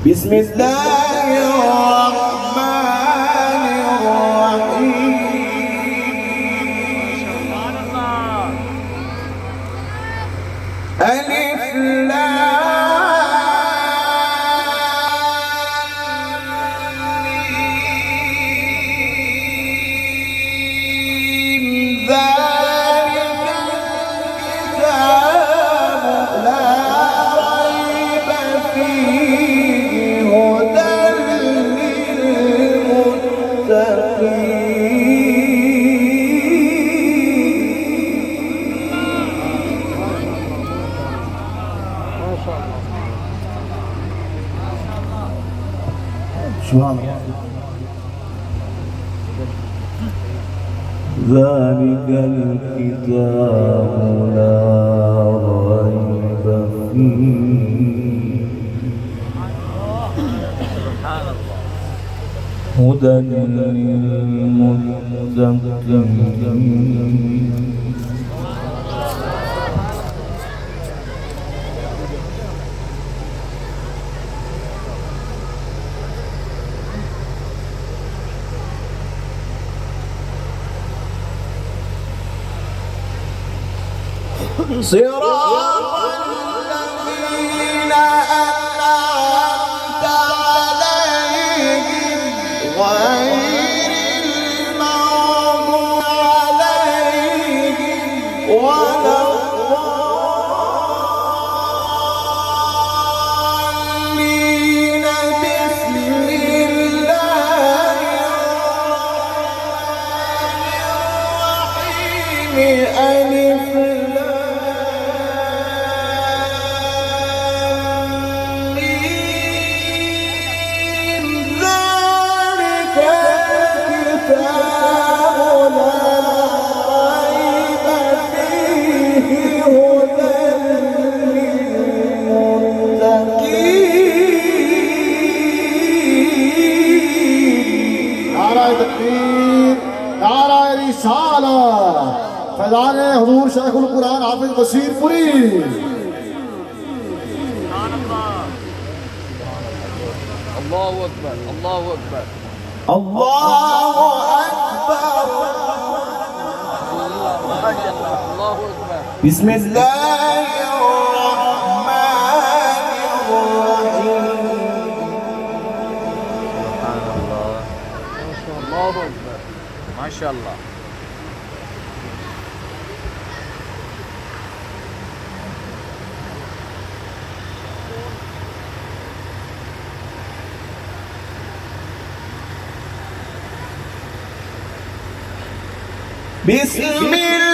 بسم الله الرحمن الرحيم. ألف لام ذلك الكتاب لا ريب فيه هدى سبحان الله. ذلك الكتاب لا ريب فيه هدى للمتقين. صراط الذين أنعمت عليهم غير المغضوب عليهم ولا الضالين. بسم الله الرحمن الرحيم. ألف नारा रिसाला फैज़ान हुज़ूर शेखुल कुरान हाफिज़ बशीरपुरी। अल्लाहु अकबर अल्लाहु अकबर अल्लाहु अकबर अल्लाहु अकबर। बिस्मिल्लाहिर रहमानिर रहीम। अल्लाहु अकबर माशाअल्लाह। बिस्मिल्लाह